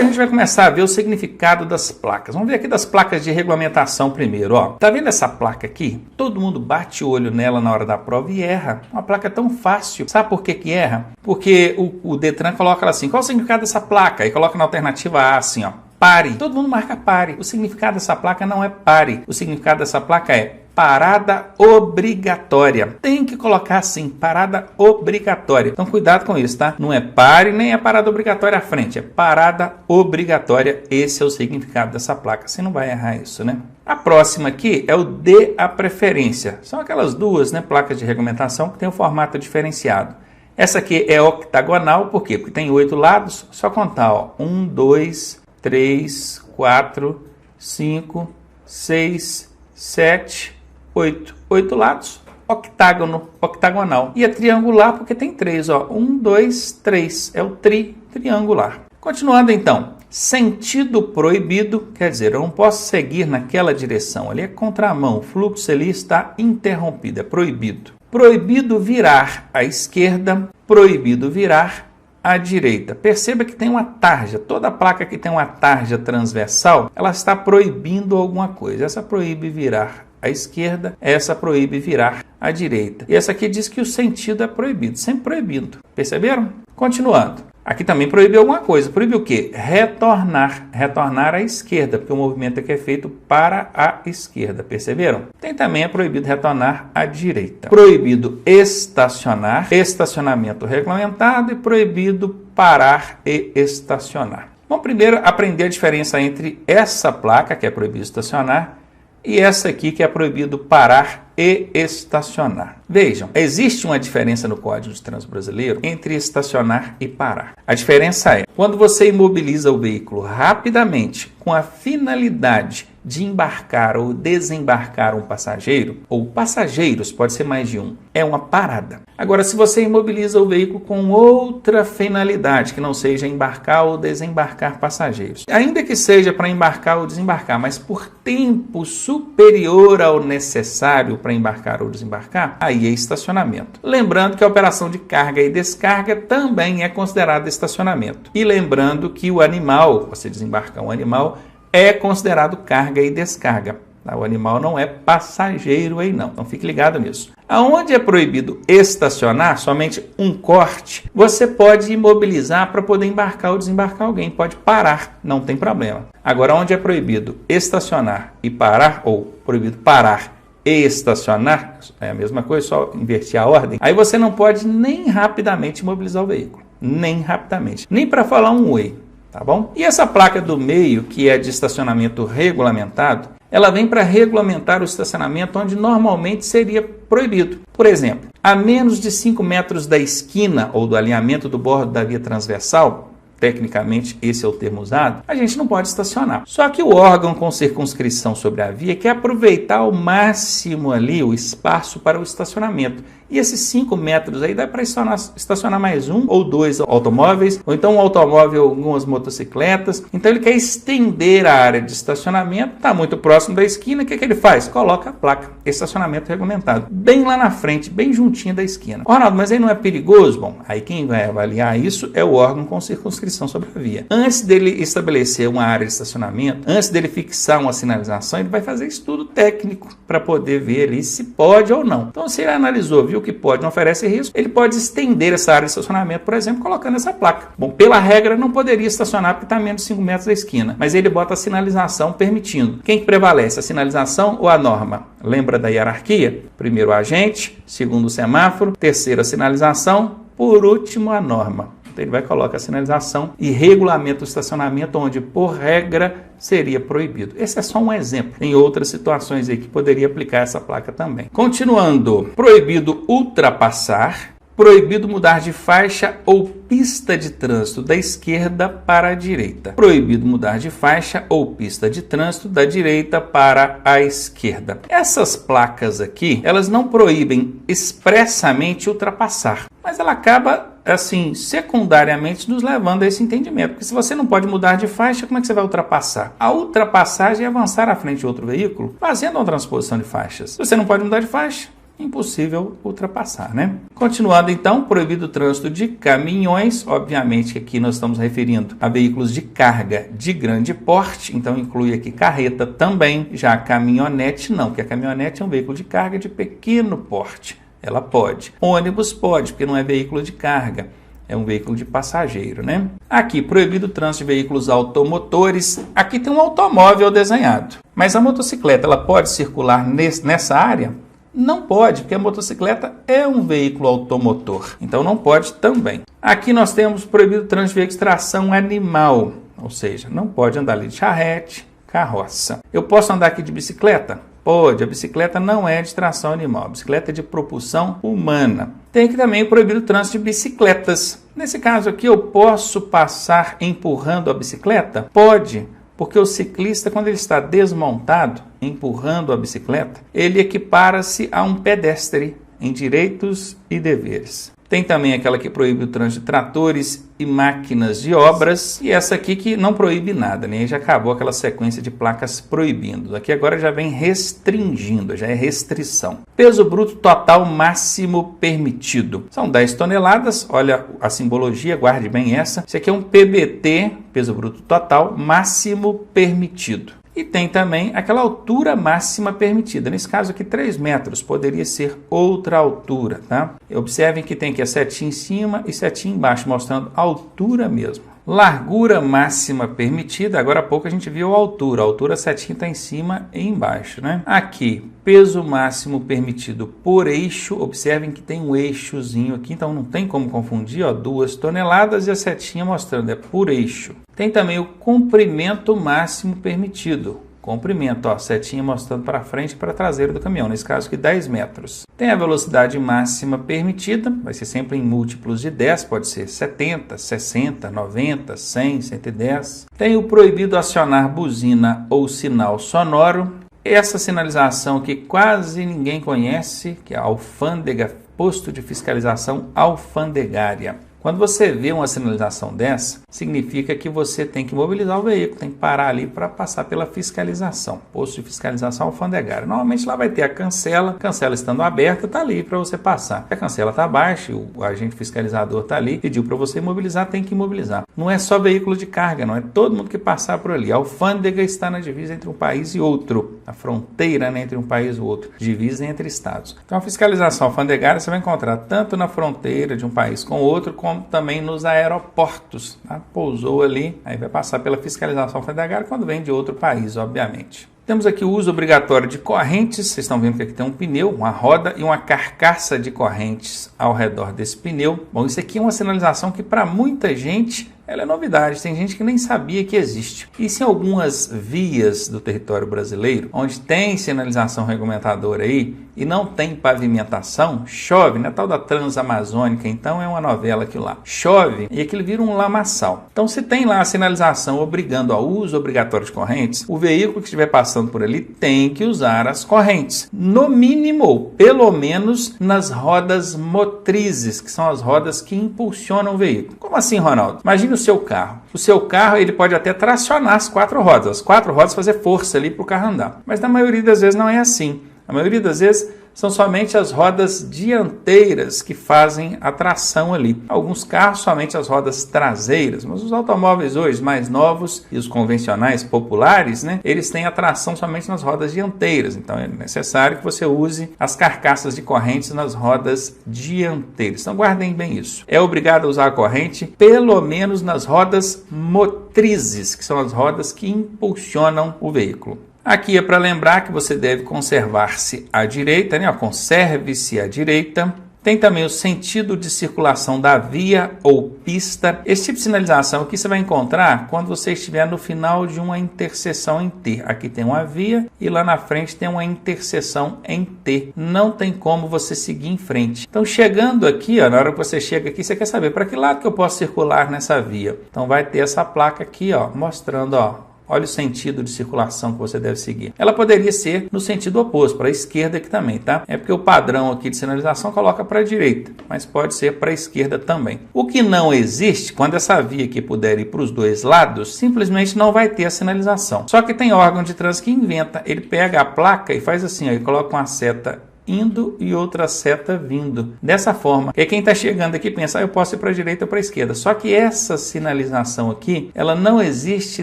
Agora a gente vai começar a ver o significado das placas. Vamos ver aqui das placas de regulamentação primeiro. Ó. Tá vendo essa placa aqui? Todo mundo bate o olho nela na hora da prova e erra. Uma placa tão fácil. Sabe por que que erra? Porque o Detran coloca ela assim, qual o significado dessa placa? E coloca na alternativa A assim, ó. Pare. Todo mundo marca pare. O significado dessa placa não é pare. O significado dessa placa é parada obrigatória. Tem que colocar assim, parada obrigatória. Então cuidado com isso, tá? Não é pare nem é parada obrigatória à frente, é parada obrigatória. Esse é o significado dessa placa. Você não vai errar isso, né? A próxima aqui é o dê a preferência. São aquelas duas, né, placas de regulamentação que tem um formato diferenciado. Essa aqui é octagonal, por quê? Porque tem 8 lados. Só contar, ó. 1, 2, 3, 4, 5, 6, 7, 8. 8 lados, octagonal. E é triangular porque tem 3, ó. 1, 2, 3. É o triangular. Continuando então. Sentido proibido, quer dizer, eu não posso seguir naquela direção. Ali é contramão. O fluxo ali está interrompido, é proibido. Proibido virar à esquerda, proibido virar à direita. Perceba que tem uma tarja. Toda placa que tem uma tarja transversal, ela está proibindo alguma coisa. Essa proíbe virar à esquerda, essa proíbe virar à direita. E essa aqui diz que o sentido é proibido, sempre proibindo. Perceberam? Continuando. Aqui também proíbe alguma coisa. Proíbe o quê? Retornar. Retornar à esquerda, porque o movimento aqui é feito para a esquerda. Perceberam? Tem também é proibido retornar à direita. Proibido estacionar. Estacionamento regulamentado. E proibido parar e estacionar. Vamos primeiro aprender a diferença entre essa placa, que é proibido estacionar, e essa aqui que é proibido parar e estacionar. Vejam, existe uma diferença no Código de Trânsito Brasileiro entre estacionar e parar. A diferença é, quando você imobiliza o veículo rapidamente com a finalidade de embarcar ou desembarcar um passageiro, ou passageiros, pode ser mais de um, é uma parada. Agora, se você imobiliza o veículo com outra finalidade, que não seja embarcar ou desembarcar passageiros, ainda que seja para embarcar ou desembarcar, mas por tempo superior ao necessário para embarcar ou desembarcar, aí é estacionamento. Lembrando que a operação de carga e descarga também é considerada estacionamento. E lembrando que o animal, você desembarcar um animal, é considerado carga e descarga. O animal não é passageiro aí não, então fique ligado nisso. Aonde é proibido estacionar, somente um corte, você pode imobilizar para poder embarcar ou desembarcar alguém, pode parar, não tem problema. Agora, onde é proibido estacionar e parar, ou proibido parar e estacionar, é a mesma coisa, só inverter a ordem, aí você não pode nem rapidamente imobilizar o veículo, nem rapidamente, nem para falar um oi. Tá bom? E essa placa do meio, que é de estacionamento regulamentado, ela vem para regulamentar o estacionamento onde normalmente seria proibido. Por exemplo, a menos de 5 metros da esquina ou do alinhamento do bordo da via transversal, tecnicamente esse é o termo usado, a gente não pode estacionar. Só que o órgão com circunscrição sobre a via quer aproveitar ao máximo ali o espaço para o estacionamento. E esses 5 metros aí dá para estacionar mais 1 ou 2 automóveis, ou então um automóvel ou algumas motocicletas. Então ele quer estender a área de estacionamento, está muito próximo da esquina, o que ele faz? Coloca a placa, estacionamento regulamentado, bem lá na frente, bem juntinho da esquina. Ronaldo, mas aí não é perigoso? Bom, aí quem vai avaliar isso é o órgão com circunscrição sobre a via. Antes dele estabelecer uma área de estacionamento, antes dele fixar uma sinalização, ele vai fazer estudo técnico para poder ver ali se pode ou não. Então se ele analisou, viu que pode, não oferece risco, ele pode estender essa área de estacionamento, por exemplo, colocando essa placa. Bom, pela regra não poderia estacionar porque está a menos de 5 metros da esquina, mas ele bota a sinalização permitindo. Quem que prevalece, a sinalização ou a norma? Lembra da hierarquia? Primeiro o agente, segundo o semáforo, terceiro a sinalização, por último a norma. Então ele vai colocar a sinalização e regulamenta o estacionamento onde, por regra, seria proibido. Esse é só um exemplo. Tem outras situações aí que poderia aplicar essa placa também. Continuando, proibido ultrapassar, proibido mudar de faixa ou pista de trânsito da esquerda para a direita. Proibido mudar de faixa ou pista de trânsito da direita para a esquerda. Essas placas aqui, elas não proíbem expressamente ultrapassar, mas ela acaba assim, secundariamente nos levando a esse entendimento. Porque se você não pode mudar de faixa, como é que você vai ultrapassar? A ultrapassagem é avançar à frente de outro veículo, fazendo uma transposição de faixas. Se você não pode mudar de faixa, impossível ultrapassar, né? Continuando então, proibido o trânsito de caminhões, obviamente que aqui nós estamos referindo a veículos de carga de grande porte, então inclui aqui carreta também, já a caminhonete não, porque a caminhonete é um veículo de carga de pequeno porte, ela pode. Ônibus pode, porque não é veículo de carga, é um veículo de passageiro, né? Aqui, proibido o trânsito de veículos automotores. Aqui tem um automóvel desenhado. Mas a motocicleta, ela pode circular nessa área? Não pode, porque a motocicleta é um veículo automotor. Então não pode também. Aqui nós temos proibido o trânsito de veículos de tração animal. Ou seja, não pode andar ali de charrete, carroça. Eu posso andar aqui de bicicleta? Pode, a bicicleta não é de tração animal, a bicicleta é de propulsão humana. Tem aqui também o proibido o trânsito de bicicletas. Nesse caso aqui, eu posso passar empurrando a bicicleta? Pode, porque o ciclista, quando ele está desmontado, empurrando a bicicleta, ele equipara-se a um pedestre em direitos e deveres. Tem também aquela que proíbe o trânsito de tratores e máquinas de obras. E essa aqui que não proíbe nada, né? Já acabou aquela sequência de placas proibindo. Aqui agora já vem restringindo, já é restrição. Peso bruto total máximo permitido. São 10 toneladas, olha a simbologia, guarde bem essa. Isso aqui é um PBT, peso bruto total máximo permitido. E tem também aquela altura máxima permitida. Nesse caso aqui, 3 metros. Poderia ser outra altura, tá? Observem que tem aqui a setinha em cima e setinha embaixo, mostrando a altura mesmo. Largura máxima permitida. Agora há pouco a gente viu a altura. A altura, a setinha está em cima e embaixo, né? Aqui, peso máximo permitido por eixo. Observem que tem um eixozinho aqui, então não tem como confundir, ó. 2 toneladas e a setinha mostrando, é por eixo. Tem também o comprimento máximo permitido. Comprimento, ó, setinha mostrando para frente e para traseiro do caminhão, nesse caso aqui 10 metros. Tem a velocidade máxima permitida, vai ser sempre em múltiplos de 10, pode ser 70, 60, 90, 100, 110. Tem o proibido acionar buzina ou sinal sonoro. Essa sinalização que quase ninguém conhece, que é a alfândega, posto de fiscalização alfandegária. Quando você vê uma sinalização dessa, significa que você tem que mobilizar o veículo, tem que parar ali para passar pela fiscalização, posto de fiscalização alfandegária. Normalmente lá vai ter a cancela estando aberta, está ali para você passar. Se a cancela está baixa, o agente fiscalizador está ali, pediu para você imobilizar, tem que imobilizar. Não é só veículo de carga, não é todo mundo que passar por ali. A alfândega está na divisa entre um país e outro, a fronteira, né, entre um país e outro, divisa entre estados. Então a fiscalização alfandegária você vai encontrar tanto na fronteira de um país com outro, como também nos aeroportos, tá? Pousou ali, aí vai passar pela fiscalização alfandegária quando vem de outro país, obviamente. Temos aqui o uso obrigatório de correntes, vocês estão vendo que aqui tem um pneu, uma roda e uma carcaça de correntes ao redor desse pneu. Bom, isso aqui é uma sinalização que para muita gente ela é novidade, tem gente que nem sabia que existe. Isso em algumas vias do território brasileiro, onde tem sinalização regulamentadora aí e não tem pavimentação, chove, né? Tal da Transamazônica, então é uma novela aquilo lá. Chove e aquilo vira um lamaçal. Então se tem lá a sinalização obrigando ao uso obrigatório de correntes, o veículo que estiver passando por ali tem que usar as correntes. No mínimo, ou pelo menos, nas rodas motrizes, que são as rodas que impulsionam o veículo. Como assim, Ronaldo? Imagine o seu carro. O seu carro ele pode até tracionar as 4 rodas. As 4 rodas fazer força ali para o carro andar. Mas na maioria das vezes não é assim. A maioria das vezes são somente as rodas dianteiras que fazem a tração ali. Alguns carros somente as rodas traseiras, mas os automóveis hoje mais novos e os convencionais populares, né, eles têm a tração somente nas rodas dianteiras. Então é necessário que você use as carcaças de correntes nas rodas dianteiras. Então guardem bem isso. É obrigado a usar a corrente pelo menos nas rodas motrizes, que são as rodas que impulsionam o veículo. Aqui é para lembrar que você deve conservar-se à direita, né? Conserve-se à direita. Tem também o sentido de circulação da via ou pista. Esse tipo de sinalização aqui você vai encontrar quando você estiver no final de uma interseção em T. Aqui tem uma via e lá na frente tem uma interseção em T. Não tem como você seguir em frente. Então chegando aqui, ó, na hora que você chega aqui, você quer saber para que lado que eu posso circular nessa via. Então vai ter essa placa aqui, ó, mostrando, ó. Olha o sentido de circulação que você deve seguir. Ela poderia ser no sentido oposto, para a esquerda aqui também, tá? É porque o padrão aqui de sinalização coloca para a direita, mas pode ser para a esquerda também. O que não existe, quando essa via aqui puder ir para os dois lados, simplesmente não vai ter a sinalização. Só que tem órgão de trânsito que inventa, ele pega a placa e faz assim, ó, ele coloca uma seta indo e outra seta vindo. Dessa forma, que quem está chegando aqui pensa, eu posso ir para a direita ou para a esquerda. Só que essa sinalização aqui, ela não existe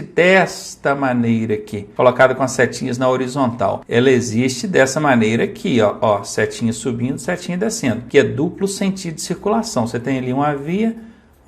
desta maneira aqui, colocada com as setinhas na horizontal. Ela existe dessa maneira aqui, ó, setinha subindo, setinha descendo, que é duplo sentido de circulação. Você tem ali uma via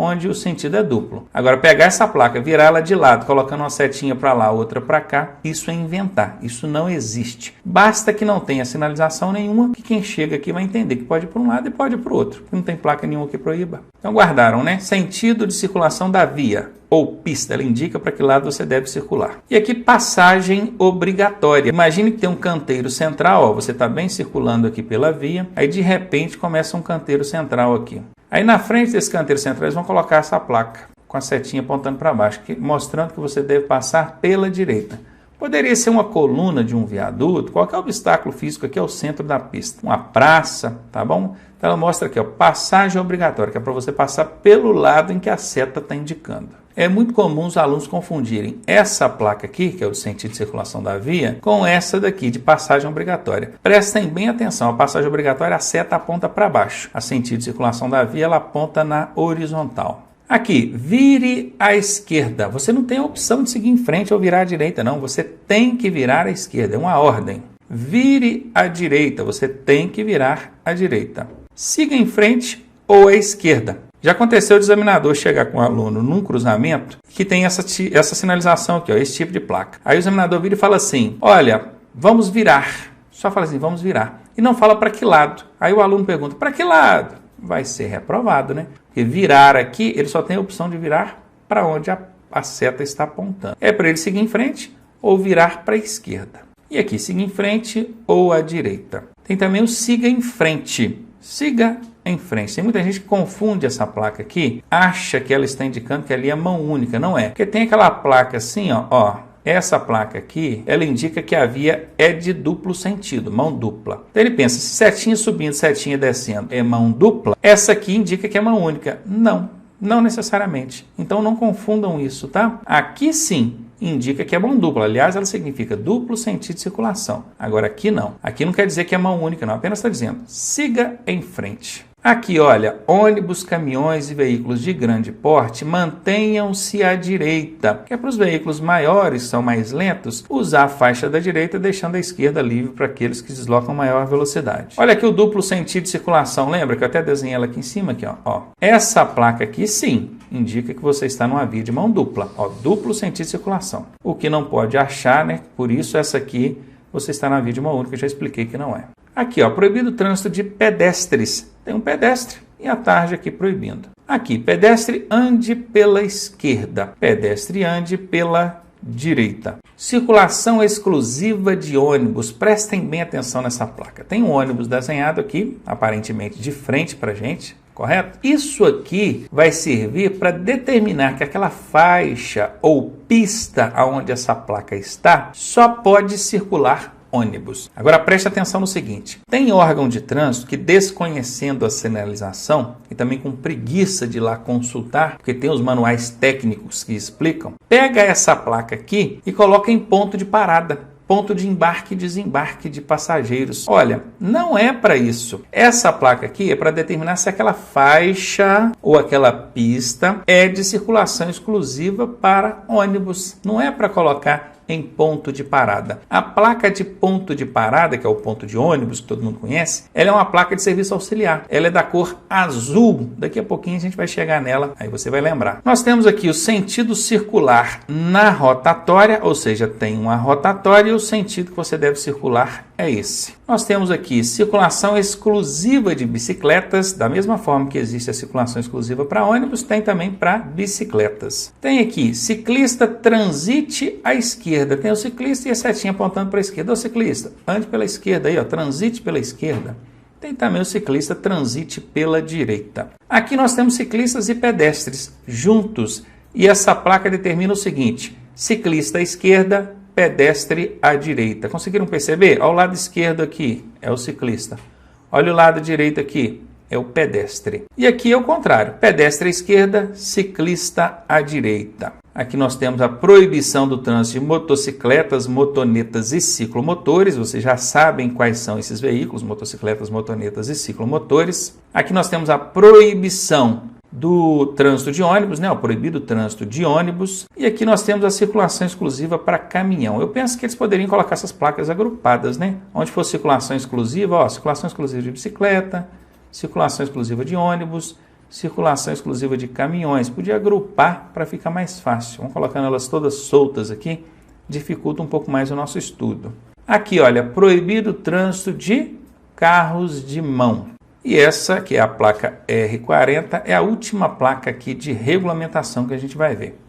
onde o sentido é duplo. Agora, pegar essa placa, virar ela de lado, colocando uma setinha para lá, outra para cá, isso é inventar. Isso não existe. Basta que não tenha sinalização nenhuma, que quem chega aqui vai entender que pode ir para um lado e pode ir para o outro. Não tem placa nenhuma que proíba. Então, guardaram, né? Sentido de circulação da via ou pista, ela indica para que lado você deve circular. E aqui, passagem obrigatória. Imagine que tem um canteiro central, ó, você está bem circulando aqui pela via, aí de repente começa um canteiro central aqui. Aí na frente desse canteiro central eles vão colocar essa placa com a setinha apontando para baixo, mostrando que você deve passar pela direita. Poderia ser uma coluna de um viaduto, qualquer obstáculo físico aqui é o centro da pista. Uma praça, tá bom? Então ela mostra aqui, ó, passagem obrigatória, que é para você passar pelo lado em que a seta está indicando. É muito comum os alunos confundirem essa placa aqui, que é o sentido de circulação da via, com essa daqui de passagem obrigatória. Prestem bem atenção, a passagem obrigatória, a seta aponta para baixo. A sentido de circulação da via, ela aponta na horizontal. Aqui, vire à esquerda. Você não tem a opção de seguir em frente ou virar à direita, não. Você tem que virar à esquerda, é uma ordem. Vire à direita, você tem que virar à direita. Siga em frente ou à esquerda. Já aconteceu o examinador chegar com o aluno num cruzamento que tem essa sinalização aqui, ó, esse tipo de placa. Aí o examinador vira e fala assim, olha, vamos virar. Só fala assim, vamos virar. E não fala para que lado. Aí o aluno pergunta, para que lado? Vai ser reprovado, né? Porque virar aqui, ele só tem a opção de virar para onde a seta está apontando. É para ele seguir em frente ou virar para a esquerda. E aqui, siga em frente ou à direita. Tem também o siga em frente. Siga em frente. Tem muita gente que confunde essa placa aqui, acha que ela está indicando que ali é mão única. Não é. Porque tem aquela placa assim, ó. Essa placa aqui, ela indica que a via é de duplo sentido, mão dupla. Então ele pensa, se setinha subindo, setinha descendo é mão dupla, essa aqui indica que é mão única. Não necessariamente. Então não confundam isso, tá? Aqui sim indica que é mão dupla. Aliás, ela significa duplo sentido de circulação. Agora aqui não. Aqui não quer dizer que é mão única, não. Apenas está dizendo, siga em frente. Aqui, olha, ônibus, caminhões e veículos de grande porte mantenham-se à direita. Que é para os veículos maiores, são mais lentos, usar a faixa da direita, deixando a esquerda livre para aqueles que deslocam maior velocidade. Olha aqui o duplo sentido de circulação. Lembra que eu até desenhei ela aqui em cima? Aqui, ó. Essa placa aqui, sim, indica que você está numa via de mão dupla. Ó, duplo sentido de circulação. O que não pode achar, né? Por isso essa aqui, você está na via de mão única, eu já expliquei que não é. Aqui, ó, proibido o trânsito de pedestres. Tem um pedestre e a tarja aqui proibindo. Aqui, pedestre ande pela esquerda, pedestre ande pela direita. Circulação exclusiva de ônibus. Prestem bem atenção nessa placa. Tem um ônibus desenhado aqui, aparentemente de frente para a gente, correto? Isso aqui vai servir para determinar que aquela faixa ou pista aonde essa placa está só pode circular ônibus. Agora preste atenção no seguinte, tem órgão de trânsito que, desconhecendo a sinalização e também com preguiça de ir lá consultar, porque tem os manuais técnicos que explicam, pega essa placa aqui e coloca em ponto de parada, ponto de embarque e desembarque de passageiros. Olha, não é para isso. Essa placa aqui é para determinar se aquela faixa ou aquela pista é de circulação exclusiva para ônibus. Não é para colocar em ponto de parada. A placa de ponto de parada, que é o ponto de ônibus, que todo mundo conhece, ela é uma placa de serviço auxiliar. Ela é da cor azul. Daqui a pouquinho a gente vai chegar nela, aí você vai lembrar. Nós temos aqui o sentido circular na rotatória, ou seja, tem uma rotatória e o sentido que você deve circular é esse. Nós temos aqui circulação exclusiva de bicicletas, da mesma forma que existe a circulação exclusiva para ônibus, tem também para bicicletas. Tem aqui, ciclista transite à esquerda. Tem o ciclista e a setinha apontando para a esquerda. O ciclista, ande pela esquerda aí, ó, transite pela esquerda. Tem também o ciclista transite pela direita. Aqui nós temos ciclistas e pedestres juntos. E essa placa determina o seguinte, ciclista à esquerda, pedestre à direita. Conseguiram perceber? Ao lado esquerdo aqui é o ciclista. Olha o lado direito aqui, é o pedestre. E aqui é o contrário, pedestre à esquerda, ciclista à direita. Aqui nós temos a proibição do trânsito de motocicletas, motonetas e ciclomotores. Vocês já sabem quais são esses veículos, motocicletas, motonetas e ciclomotores. Aqui nós temos a proibição do trânsito de ônibus, né? O proibido trânsito de ônibus. E aqui nós temos a circulação exclusiva para caminhão. Eu penso que eles poderiam colocar essas placas agrupadas, né? Onde for circulação exclusiva, ó, circulação exclusiva de bicicleta, circulação exclusiva de ônibus, circulação exclusiva de caminhões. Podia agrupar para ficar mais fácil. Vamos colocando elas todas soltas aqui, dificulta um pouco mais o nosso estudo. Aqui, olha, proibido o trânsito de carros de mão. E essa, que é a placa R40, é a última placa aqui de regulamentação que a gente vai ver.